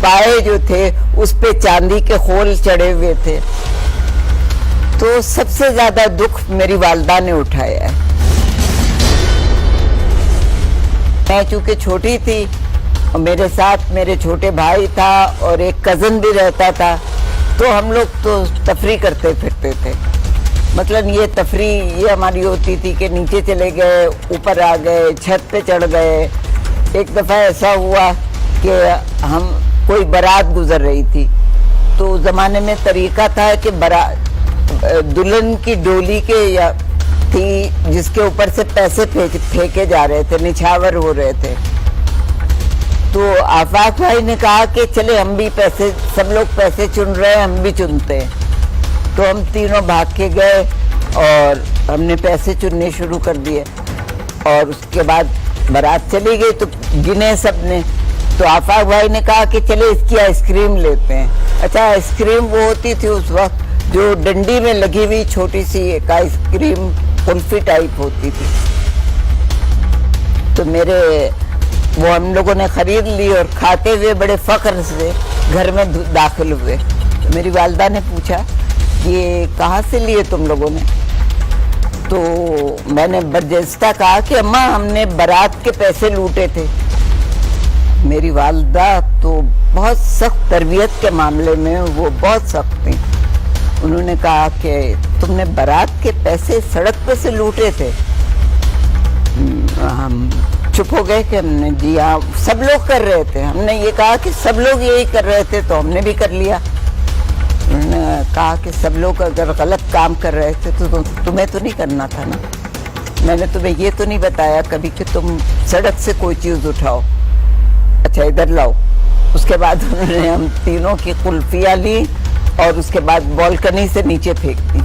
پائے جو تھے اس پہ چاندی کے خول چڑھے ہوئے تھے. تو سب سے زیادہ دکھ میری والدہ نے اٹھایا ہے. میں چونکہ چھوٹی تھی اور میرے ساتھ میرے چھوٹے بھائی تھا اور ایک کزن بھی رہتا تھا, تو ہم لوگ تو تفریح کرتے پھرتے تھے. مثلاً یہ تفریح یہ ہماری ہوتی تھی کہ نیچے چلے گئے, اوپر آ گئے, چھت پہ چڑھ گئے. ایک دفعہ ایسا ہوا کہ ہم کوئی بارات گزر رہی تھی, تو اس زمانے میں طریقہ تھا کہ دلہن کی ڈولی کے یا تھی جس کے اوپر سے پیسے پھینکے جا رہے تھے, نچھاور ہو رہے تھے. تو آفاق بھائی نے کہا کہ چلے ہم بھی پیسے, سب لوگ پیسے چن رہے ہیں, ہم بھی چنتے ہیں. تو ہم تینوں بھاگ کے گئے اور ہم نے پیسے چننے شروع کر دیے. اور اس کے بعد بارات چلی گئی تو گنے سب نے. تو آفاق بھائی نے کہا کہ چلے اس کی آئس کریم لیتے ہیں. اچھا, آئس کریم وہ ہوتی تھی اس وقت جو ڈنڈی میں لگی ہوئی چھوٹی سی ایک آئس کریم کلفی ٹائپ ہوتی تھی. تو وہ ہم لوگوں نے خرید لی اور کھاتے ہوئے بڑے فخر سے گھر میں داخل ہوئے. تو میری والدہ نے پوچھا یہ کہاں سے لیے تم لوگوں نے؟ تو میں نے برجستہ کہا کہ اماں ہم نے بارات کے پیسے لوٹے تھے. میری والدہ تو بہت سخت تربیت کے معاملے میں وہ بہت سخت تھیں. انہوں نے کہا کہ تم نے بارات کے پیسے سڑک پہ سے لوٹے تھے؟ ہم چپ ہو گئے کہ ہم نے جی ہاں سب لوگ کر رہے تھے. ہم نے یہ کہا کہ سب لوگ یہی کر رہے تھے تو ہم نے بھی کر لیا. انہوں نے کہا کہ سب لوگ اگر غلط کام کر رہے تھے تو تمہیں تو نہیں کرنا تھا نا. میں نے تمہیں یہ تو نہیں بتایا کبھی کہ تم سڑک سے کوئی چیز اٹھاؤ. اچھا ادھر لاؤ. اس کے بعد انہوں نے ہم تینوں کی قلفیاں لی اور اس کے بعد بالکنی سے نیچے پھینک دی.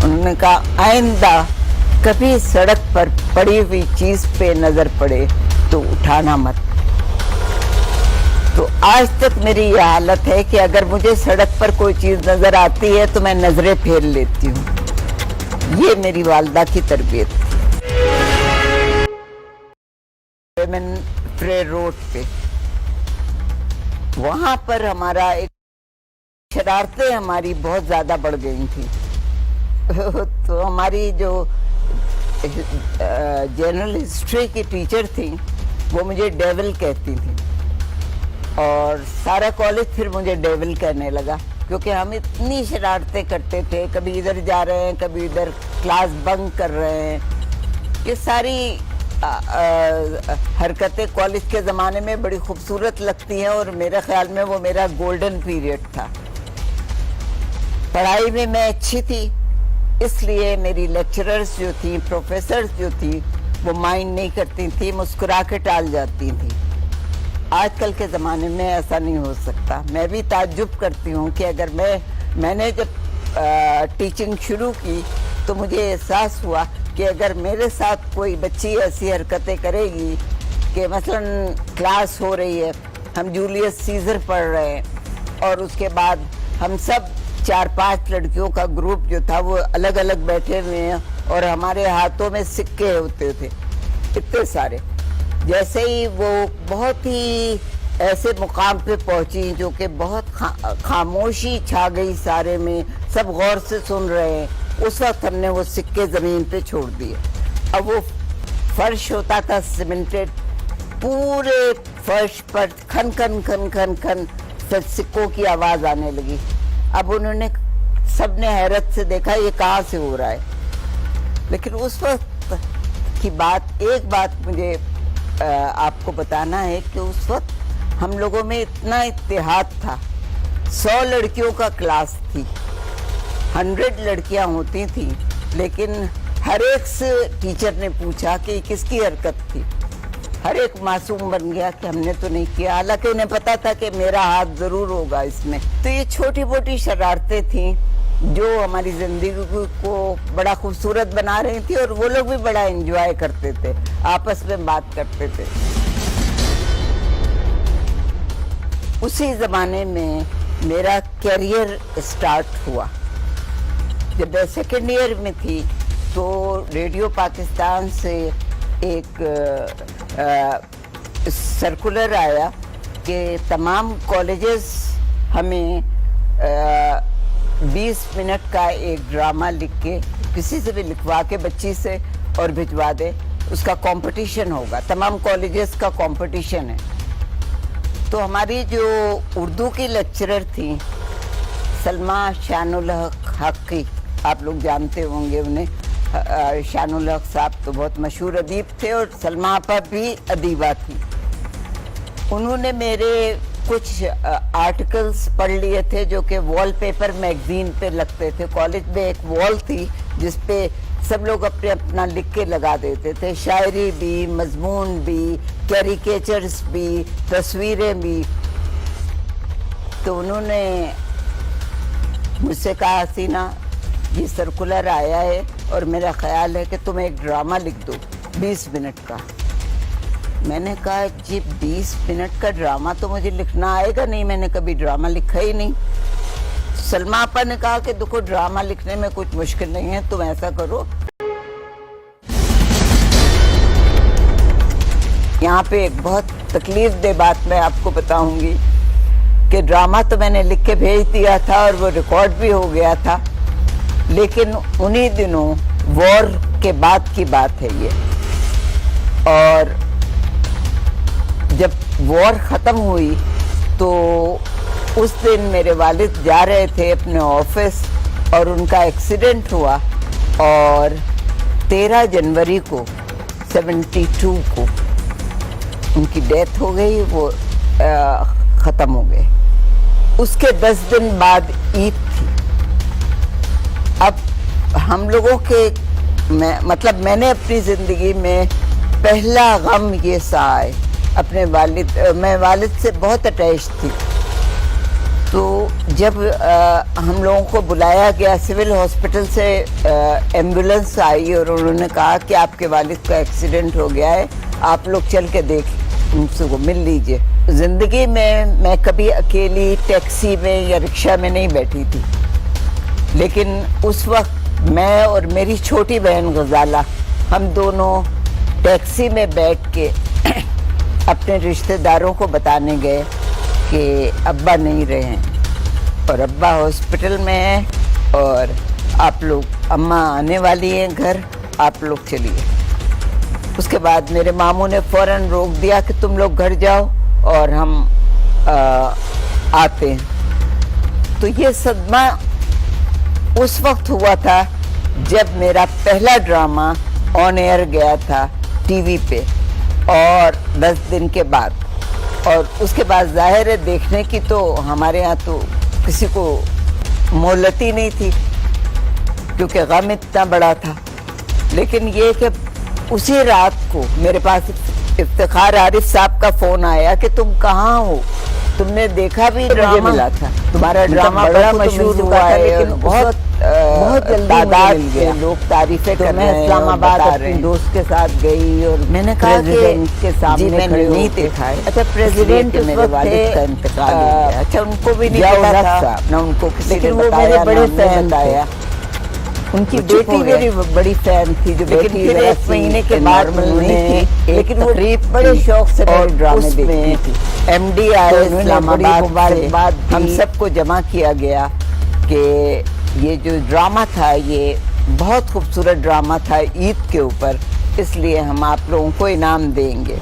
انہوں نے کہا آئندہ کبھی سڑک پر پڑی ہوئی چیز پہ نظر پڑے تو اٹھانا مت. تو آج تک میری یہ حالت ہے کہ اگر مجھے سڑک پر کوئی چیز نظر آتی ہے تو میں نظریں پھیر لیتی ہوں. یہ میری والدہ کی تربیت تھی. روڈ پہ وہاں پر ہمارا ایک شرارتیں ہماری بہت زیادہ بڑھ گئی تھی. تو ہماری جو جنرل ہسٹری کی ٹیچر تھی وہ مجھے ڈیول کہتی تھی اور سارا کالج پھر مجھے ڈیول کہنے لگا کیونکہ ہم اتنی شرارتیں کرتے تھے. کبھی ادھر جا رہے ہیں, کبھی ادھر کلاس بنک کر رہے ہیں. یہ ساری حرکتیں کالج کے زمانے میں بڑی خوبصورت لگتی ہیں اور میرے خیال میں وہ میرا گولڈن پیریڈ تھا. پڑھائی میں میں اچھی تھی, اس لیے میری لیکچررز جو تھیں, پروفیسرز جو تھیں وہ مائنڈ نہیں کرتی تھیں, مسکرا کے ٹال جاتی تھیں. آج کل کے زمانے میں ایسا نہیں ہو سکتا. میں بھی تعجب کرتی ہوں کہ اگر میں نے جب ٹیچنگ شروع کی تو مجھے احساس ہوا کہ اگر میرے ساتھ کوئی بچی ایسی حرکتیں کرے گی کہ مثلاً کلاس ہو رہی ہے, ہم جولیس سیزر پڑھ رہے ہیں اور اس کے بعد ہم سب 4-5 لڑکیوں کا گروپ جو تھا وہ الگ الگ بیٹھے ہوئے ہیں اور ہمارے ہاتھوں میں سکے ہوتے تھے اتنے سارے. جیسے ہی وہ بہت ہی ایسے مقام پہ پہنچی جو کہ بہت خاموشی چھا گئی سارے میں, سب غور سے سن رہے ہیں, اس وقت ہم نے وہ سکے زمین پہ چھوڑ دیے. اب وہ فرش ہوتا تھا سیمنٹڈ, پورے فرش پر کھن کھن کھن کھن کھن سکوں کی آواز آنے لگی. اب انہوں نے سب نے حیرت سے دیکھا یہ کہاں سے ہو رہا ہے. لیکن اس وقت کی بات, ایک بات مجھے آپ کو بتانا ہے کہ اس وقت ہم لوگوں میں اتنا اتحاد تھا. 100 لڑکیوں کا کلاس تھی, 100 لڑکیاں ہوتی تھیں, لیکن ہر ایک سے ٹیچر نے پوچھا کہ یہ کس کی حرکت تھی. ہر ایک معصوم بن گیا کہ ہم نے تو نہیں کیا, حالانکہ انہیں پتا تھا کہ میرا ہاتھ ضرور ہوگا اس میں. تو یہ چھوٹی موٹی شرارتیں تھیں جو ہماری زندگی کو بڑا خوبصورت بنا رہی تھی اور وہ لوگ بھی بڑا انجوائے کرتے تھے, آپس میں بات کرتے تھے. اسی زمانے میں میرا کیریئر اسٹارٹ ہوا. جب میں سیکنڈ ایئر میں تھی تو ریڈیو پاکستان سے ایک سرکولر آیا کہ تمام کالجز ہمیں 20 منٹ کا ایک ڈرامہ لکھ کے کسی سے بھی لکھوا کے بچی سے اور بھجوا دے, اس کا کمپٹیشن ہوگا, تمام کالجز کا کمپٹیشن ہے. تو ہماری جو اردو کی لیکچرر تھیں سلمہ شان الحق حقی, آپ لوگ جانتے ہوں گے انہیں, شان الحق صاحب تو بہت مشہور ادیب تھے اور سلمہ آپا بھی ادیبہ تھی. انہوں نے میرے کچھ آرٹیکلز پڑھ لیے تھے جو کہ وال پیپر میگزین پہ لگتے تھے. کالج میں ایک وال تھی جس پہ سب لوگ اپنے اپنا لکھ کے لگا دیتے تھے, شاعری بھی, مضمون بھی, کیریکیچرز بھی, تصویریں بھی. تو انہوں نے مجھ سے کہا حسینہ یہ سرکولر آیا ہے اور میرا خیال ہے کہ تم ایک ڈرامہ لکھ دو 20 منٹ کا. میں نے کہا جی 20 منٹ کا ڈرامہ تو مجھے لکھنا آئے گا نہیں, میں نے کبھی ڈرامہ لکھا ہی نہیں. سلمہ آپا نے کہا کہ دیکھو ڈرامہ لکھنے میں کچھ مشکل نہیں ہے, تم ایسا کرو. یہاں پہ ایک بہت تکلیف دہ بات میں آپ کو بتاؤں گی کہ ڈرامہ تو میں نے لکھ کے بھیج دیا تھا اور وہ ریکارڈ بھی ہو گیا تھا, لیکن انہی دنوں وار کے بعد کی بات ہے یہ, اور جب وار ختم ہوئی تو اس دن میرے والد جا رہے تھے اپنے آفس اور ان کا ایکسیڈنٹ ہوا, اور 13 جنوری کو 72 کو ان کی ڈیتھ ہو گئی, وہ ختم ہو گئے. اس کے 10 دن بعد عید تھی. اب ہم لوگوں کے مطلب میں نے اپنی زندگی میں پہلا غم یہ سہا ہے اپنے والد, میں والد سے بہت اٹیچ تھی. تو جب ہم لوگوں کو بلایا گیا سول ہاسپٹل سے, ایمبولینس آئی اور انہوں نے کہا کہ آپ کے والد کا ایکسیڈنٹ ہو گیا ہے, آپ لوگ چل کے دیکھ ان سے کو مل لیجئے. زندگی میں کبھی اکیلی ٹیکسی میں یا رکشہ میں نہیں بیٹھی تھی, لیکن اس وقت میں اور میری چھوٹی بہن غزالہ ہم دونوں ٹیکسی میں بیٹھ کے اپنے رشتہ داروں کو بتانے گئے کہ ابا نہیں رہے ہیں اور ابا ہاسپٹل میں ہیں اور آپ لوگ, اماں آنے والی ہیں گھر, آپ لوگ چلیے. اس کے بعد میرے ماموں نے فوراً روک دیا کہ تم لوگ گھر جاؤ اور ہم آتے ہیں. تو یہ صدمہ اس وقت ہوا تھا جب میرا پہلا ڈرامہ آن ایئر گیا تھا ٹی وی پہ, اور 10 دن کے بعد. اور اس کے بعد ظاہر ہے دیکھنے کی تو ہمارے ہاں تو کسی کو مہلت ہی نہیں تھی کیونکہ غم اتنا بڑا تھا. لیکن یہ کہ اسی رات کو میرے پاس افتخار عارف صاحب کا فون آیا کہ تم کہاں ہو, تم نے دیکھا بھی ڈرامہ ملا تھا, تمہارا ڈرامہ بڑا مشہور ہوا ہے, لیکن بہت جلدی تعداد کے لوگ تعریفیں کر رہے ہیں. اسلام آباد اپنے دوست کے ساتھ گئی اور میں نے کہا کہ جی میں نے نہیں دیکھا ہے. اچھا پریزیڈنٹ میرے والد کا انتقال ہو گیا, اچھا ان کو بھی نہیں پتا تھا نہ ان کو کسی نے بتایا, لیکن وہ میرے بڑے فین آیا. ان کی بیٹی میری بڑی فین تھی جو بیٹی پھر 1 مہینے کے بعد نہیں تھی, لیکن وہ بڑے شوق سے ڈرامے دیکھتی تھی. ایم ڈی آئے اسلام آباد سے, ہم سب کو جمع کیا گیا کہ یہ جو ڈرامہ تھا یہ بہت خوبصورت ڈرامہ تھا عید کے اوپر, اس لیے ہم آپ لوگوں کو انعام دیں گے.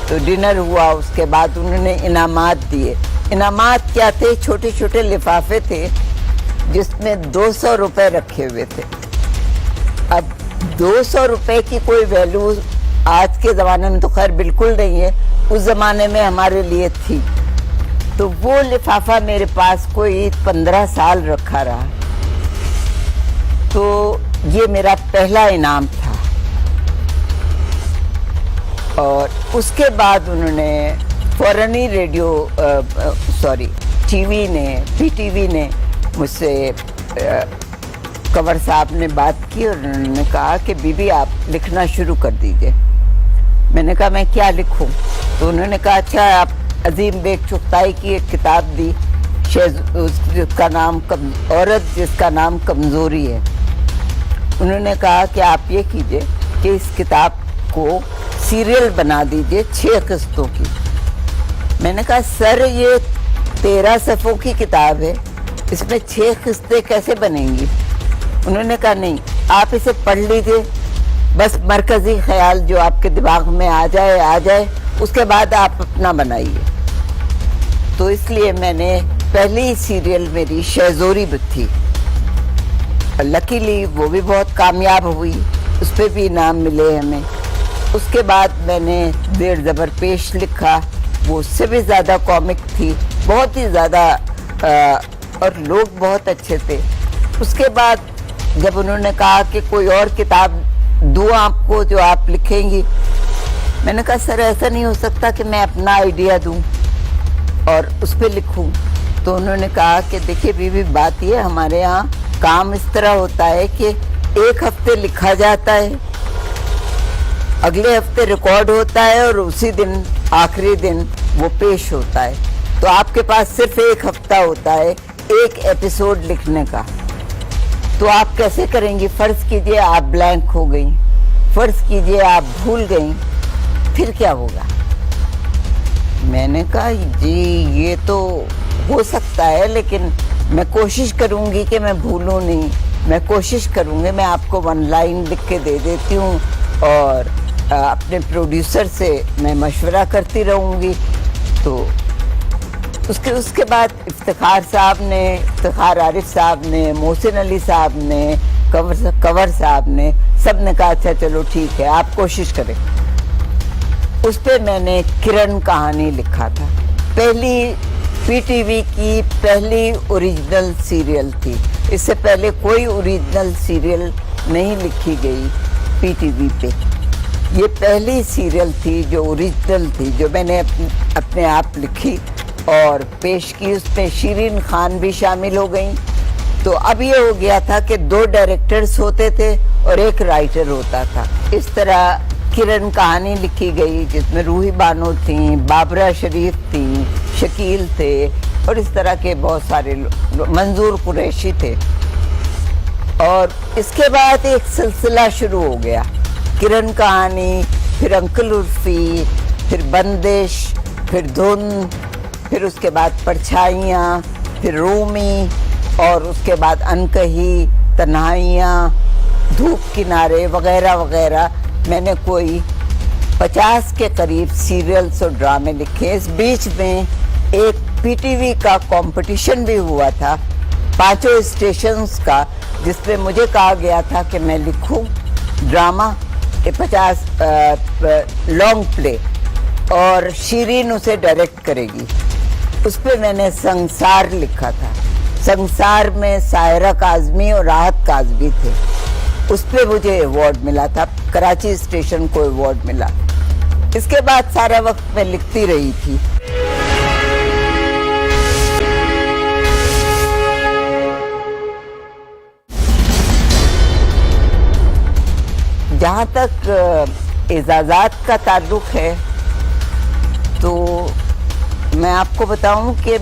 تو ڈنر ہوا, اس کے بعد انہوں نے انعامات دیے. انعامات کیا تھے؟ چھوٹے چھوٹے لفافے تھے جس میں 200 روپے رکھے ہوئے تھے. اب 200 روپے کی کوئی ویلیو آج کے زمانے میں تو خیر بالکل نہیں ہے, اس زمانے میں ہمارے لیے تھی. تو وہ لفافہ میرے پاس کوئی 15 سال رکھا رہا. تو یہ میرا پہلا انعام تھا. اور اس کے بعد انہوں نے فوراً ہی ٹی وی نے, پی ٹی وی نے مجھ سے, کنور صاحب نے بات کی اور انہوں نے کہا کہ بی بی آپ لکھنا شروع کر دیجئے. میں نے کہا میں کیا لکھوں؟ تو انہوں نے کہا اچھا آپ عظیم بیگ چغتائی کی ایک کتاب دی, جس کا نام عورت جس کا نام کمزوری ہے. انہوں نے کہا کہ آپ یہ کیجئے کہ اس کتاب کو سیریل بنا دیجئے 6 قسطوں کی. میں نے کہا سر یہ 13 صفحوں کی کتاب ہے, اس میں 6 قسطیں کیسے بنیں گی؟ انہوں نے کہا نہیں, آپ اسے پڑھ لیجئے, بس مرکزی خیال جو آپ کے دماغ میں آ جائے, اس کے بعد آپ اپنا بنائیے. تو اس لیے میں نے پہلی سیریل میری شہزوری تھی, لکیلی وہ بھی بہت کامیاب ہوئی, اس پہ بھی انعام ملے ہمیں. اس کے بعد میں نے زیر زبر پیش لکھا, وہ اس سے بھی زیادہ کامک تھی, بہت ہی زیادہ, اور لوگ بہت اچھے تھے. اس کے بعد جب انہوں نے کہا کہ کوئی اور کتاب دوں آپ کو جو آپ لکھیں گی, میں نے کہا سر ایسا نہیں ہو سکتا کہ میں اپنا آئیڈیا دوں اور اس پہ لکھوں. تو انہوں نے کہا کہ دیکھیے بیوی بات یہ, ہمارے ہاں کام اس طرح ہوتا ہے کہ ایک ہفتے لکھا جاتا ہے, اگلے ہفتے ریکارڈ ہوتا ہے اور اسی دن آخری دن وہ پیش ہوتا ہے. تو آپ کے پاس صرف ایک ہفتہ ہوتا ہے ایک ایپیسوڈ لکھنے کا, تو آپ کیسے کریں گی؟ فرض کیجئے آپ بلینک ہو گئیں, فرض کیجئے آپ بھول گئیں, پھر کیا ہوگا؟ میں نے کہا جی یہ تو ہو سکتا ہے, لیکن میں کوشش کروں گی کہ میں بھولوں نہیں, میں کوشش کروں گی, میں آپ کو 1 لائن لکھ کے دے دیتی ہوں اور اپنے پروڈیوسر سے میں مشورہ کرتی رہوں گی. تو اس کے بعد افتخار عارف صاحب نے, محسن علی صاحب نے, کنور صاحب نے, سب نے کہا اچھا چلو ٹھیک ہے آپ کوشش کریں. اس پہ میں نے کرن کہانی لکھا تھا, پہلی پی ٹی وی کی پہلی اوریجنل سیریل تھی. اس سے پہلے کوئی اوریجنل سیریل نہیں لکھی گئی پی ٹی وی پہ. یہ پہلی سیریل تھی جو اوریجنل تھی, جو میں نے اپنے آپ لکھی اور پیش کی. اس میں شیرین خان بھی شامل ہو گئیں. تو اب یہ ہو گیا تھا کہ 2 ڈائریکٹرز ہوتے تھے اور 1 رائٹر ہوتا تھا. اس طرح کرن کہانی لکھی گئی جس میں روحی بانو تھیں, بابرہ شریف تھیں, شکیل تھے, اور اس طرح کے بہت سارے منظور قریشی تھے. اور اس کے بعد ایک سلسلہ شروع ہو گیا, کرن کہانی, پھر انکل عرفی, پھر بندش, پھر دھن, پھر اس کے بعد پرچھائیاں, پھر رومی, اور اس کے بعد انکہی, تنہائیاں, دھوپ کنارے وغیرہ وغیرہ. میں نے کوئی 50 کے قریب سیریلز اور ڈرامے لکھے. اس بیچ میں ایک پی ٹی وی کا کمپٹیشن بھی ہوا تھا 5 اسٹیشنز کا, جس پہ مجھے کہا گیا تھا کہ میں لکھوں ڈرامہ 50 لانگ پلے, اور شیرین اسے ڈائریکٹ کرے گی. اس پہ میں نے سنسار لکھا تھا. سنسار میں سائرہ کاظمی اور راحت کاظمی تھے. اس پہ مجھے ایوارڈ ملا تھا, کراچی اسٹیشن کو ایوارڈ ملا. اس کے بعد سارا وقت میں لکھتی رہی تھی. جہاں تک اعزازات کا تعلق ہے تو میں آپ کو بتاؤں کہ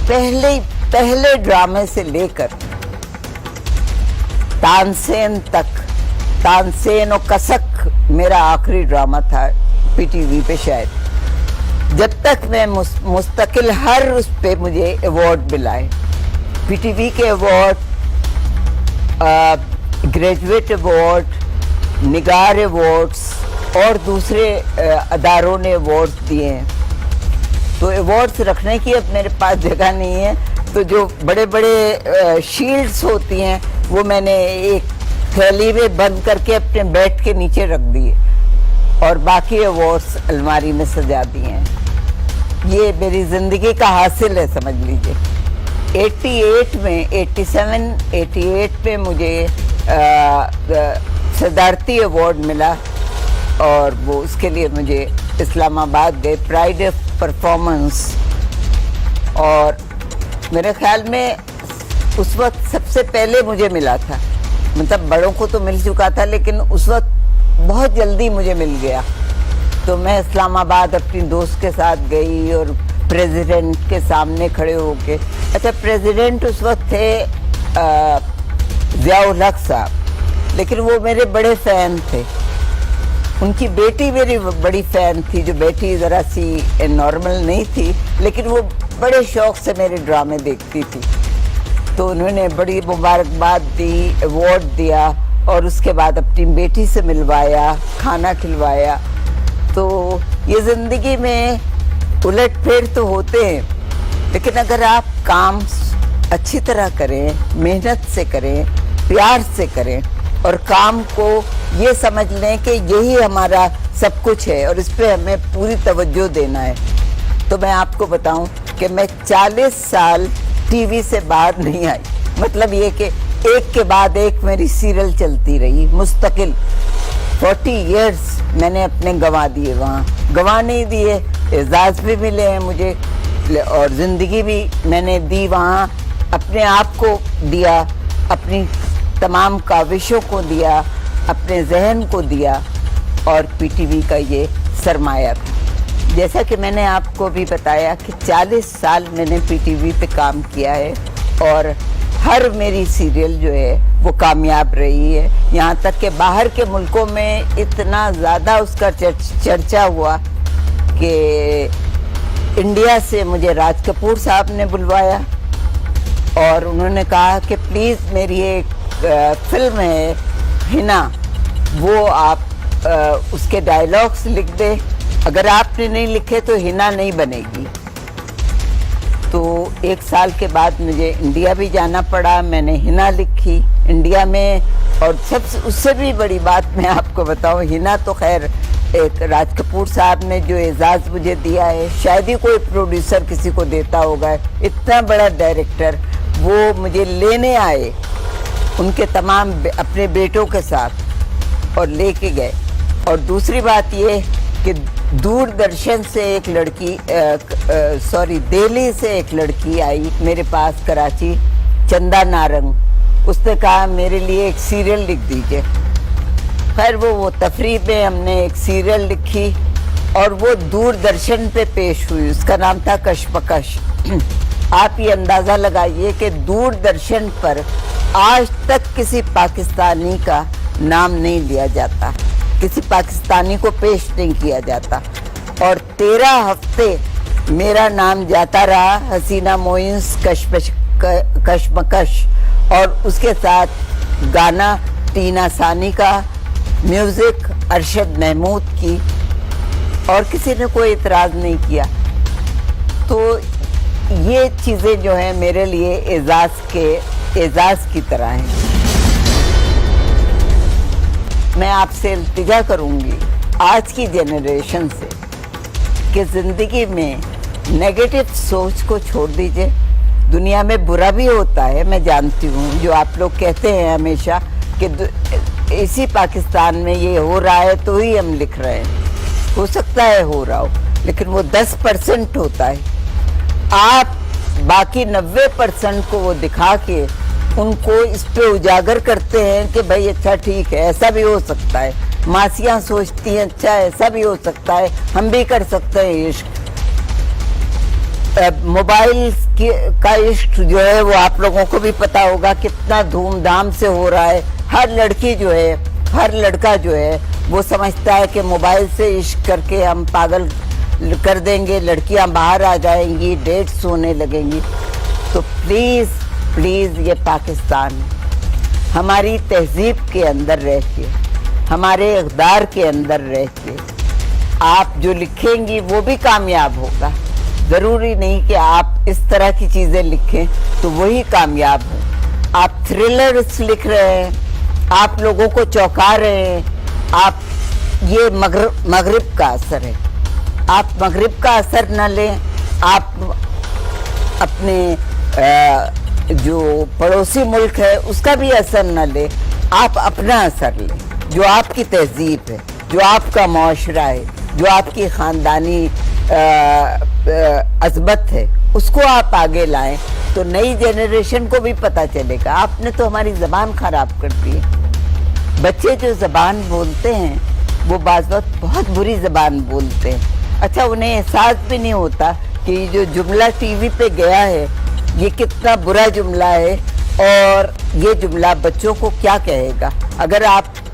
پہلے ڈرامے سے لے کر تانسین تک, تانسین و کسک میرا آخری ڈرامہ تھا پی ٹی وی پہ شاید, جب تک میں مستقل ہر اس پہ مجھے ایوارڈ ملائے. پی ٹی وی کے ایوارڈ, گریجویٹ ایوارڈ, نگار ایوارڈز, اور دوسرے اداروں نے ایوارڈز دیے ہیں. تو ایوارڈز رکھنے کی اب میرے پاس جگہ نہیں ہے, تو جو بڑے بڑے شیلڈز ہوتی ہیں وہ میں نے ایک تھیلی میں بند کر کے اپنے بیڈ کے نیچے رکھ دیے, اور باقی ایوارڈز الماری میں سجا دیے ہیں. یہ میری زندگی کا حاصل ہے سمجھ لیجئے. 88 میں 88 میں مجھے صدارتی ایوارڈ ملا, اور وہ اس کے لیے مجھے اسلام آباد گئے, پرائڈ آف پرفارمنس. اور میرے خیال میں اس وقت سب سے پہلے مجھے ملا تھا, مطلب بڑوں کو تو مل چکا تھا لیکن اس وقت بہت جلدی مجھے مل گیا. تو میں اسلام آباد اپنی دوست کے ساتھ گئی اور پریزیڈنٹ کے سامنے کھڑے ہو کے, اچھا پریزیڈنٹ اس وقت تھے ضیاء الحق صاحب, لیکن وہ میرے بڑے فین تھے. ان کی بیٹی میری بڑی فین تھی, جو بیٹی ذرا سی نارمل نہیں تھی, لیکن وہ بڑے شوق سے میرے ڈرامے دیکھتی تھی. تو انہوں نے بڑی مبارکباد دی, ایوارڈ دیا, اور اس کے بعد اپنی بیٹی سے ملوایا, کھانا کھلوایا. تو یہ زندگی میں الٹ پھیر تو ہوتے ہیں, لیکن اگر آپ کام اچھی طرح کریں, محنت سے کریں, پیار سے کریں, اور کام کو یہ سمجھ لیں کہ یہی ہمارا سب کچھ ہے اور اس پہ ہمیں پوری توجہ دینا ہے. تو میں آپ کو بتاؤں کہ میں 40 سال ٹی وی سے باہر نہیں آئی. مطلب یہ کہ ایک کے بعد ایک میری سیریل چلتی رہی مستقل. 40 ایئرس میں نے اپنے گنوا دیے, وہاں گنوا نہیں دیے, اعزاز بھی ملے ہیں مجھے, اور زندگی بھی میں نے دی وہاں, اپنے آپ کو دیا, اپنی تمام کاوشوں کو دیا, اپنے ذہن کو دیا, اور پی ٹی وی کا یہ سرمایہ تھا. جیسا کہ میں نے آپ کو بھی بتایا کہ 40 سال میں نے پی ٹی وی پہ کام کیا ہے, اور ہر میری سیریل جو ہے وہ کامیاب رہی ہے. یہاں تک کہ باہر کے ملکوں میں اتنا زیادہ اس کا چرچا ہوا کہ انڈیا سے مجھے راج کپور صاحب نے بلوایا, اور انہوں نے کہا کہ پلیز میری ایک فلم ہے ہنا, وہ آپ اس کے ڈائیلاگس لکھ دیں, اگر آپ نے نہیں لکھے تو ہنا نہیں بنے گی. تو 1 سال کے بعد مجھے انڈیا بھی جانا پڑا, میں نے ہنا لکھی انڈیا میں. اور اس سے بھی بڑی بات میں آپ کو بتاؤں, ہنا تو خیر ایک راج کپور صاحب نے جو اعزاز مجھے دیا ہے, شاید ہی کوئی پروڈیوسر کسی کو دیتا ہوگا. اتنا بڑا ڈائریکٹر وہ مجھے لینے آئے ان کے تمام اپنے بیٹوں کے ساتھ, اور لے کے گئے. اور دوسری بات یہ کہ دوردرشن سے ایک لڑکی دہلی سے ایک لڑکی آئی میرے پاس کراچی, چندا نارنگ. اس نے کہا میرے لیے ایک سیریل لکھ دیجئے. خیر وہ تفریح میں ہم نے ایک سیریل لکھی, اور وہ دوردرشن پہ پیش ہوئی. اس کا نام تھا کشمکش. آپ یہ اندازہ لگائیے کہ دوردرشن پر آج تک کسی پاکستانی کا نام نہیں لیا جاتا, کسی پاکستانی کو پیش نہیں کیا جاتا. اور 13 ہفتے میرا نام جاتا رہا, حسینہ موئنز کشمکش, اور اس کے ساتھ گانا ٹینا ثانی کا, میوزک ارشد محمود کی, اور کسی نے کوئی اعتراض نہیں کیا. تو یہ چیزیں جو ہیں میرے لیے اعزاز کی طرح ہیں. میں آپ سے التجا کروں گی آج کی جنریشن سے کہ زندگی میں نیگیٹو سوچ کو چھوڑ دیجئے. دنیا میں برا بھی ہوتا ہے, میں جانتی ہوں, جو آپ لوگ کہتے ہیں ہمیشہ کہ اسی پاکستان میں یہ ہو رہا ہے تو ہی ہم لکھ رہے ہیں. ہو سکتا ہے ہو رہا ہو, لیکن وہ 10% ہوتا ہے. آپ باقی 90% کو وہ دکھا کے ان کو اس پہ اجاگر کرتے ہیں کہ بھائی اچھا ٹھیک ہے, ایسا بھی ہو سکتا ہے. ماسیاں سوچتی ہیں اچھا ایسا بھی ہو سکتا ہے, ہم بھی کر سکتے ہیں عشق. موبائل کا عشق جو ہے وہ آپ لوگوں کو بھی پتا ہوگا کتنا دھوم دھام سے ہو رہا ہے. ہر لڑکی جو ہے, ہر لڑکا جو ہے وہ سمجھتا ہے کہ موبائل سے عشق کر کے ہم پاگل کر دیں گے, لڑکیاں باہر آ جائیں گی, ڈیٹس ہونے لگیں گی. تو پلیز یہ پاکستان ہماری تہذیب کے اندر رہ کے, ہمارے اقدار کے اندر رہ کے آپ جو لکھیں گی وہ بھی کامیاب ہوگا. ضروری نہیں کہ آپ اس طرح کی چیزیں لکھیں تو وہی کامیاب ہوں. آپ تھرلرز لکھ رہے ہیں, آپ لوگوں کو چونکا رہے ہیں. آپ یہ مغرب کا اثر ہے, آپ مغرب کا اثر نہ لیں. آپ اپنے جو پڑوسی ملک ہے اس کا بھی اثر نہ لیں, آپ اپنا اثر لیں. جو آپ کی تہذیب ہے, جو آپ کا معاشرہ ہے, جو آپ کی خاندانی عظمت ہے, اس کو آپ آگے لائیں تو نئی جنریشن کو بھی پتہ چلے گا. آپ نے تو ہماری زبان خراب کر دی ہے. بچے جو زبان بولتے ہیں وہ بعض وقت بہت بری زبان بولتے ہیں. اچھا انہیں احساس بھی نہیں ہوتا کہ یہ جو جملہ ٹی وی پہ گیا ہے یہ کتنا برا جملہ ہے, اور یہ جملہ بچوں کو کیا کہے گا. اگر آپ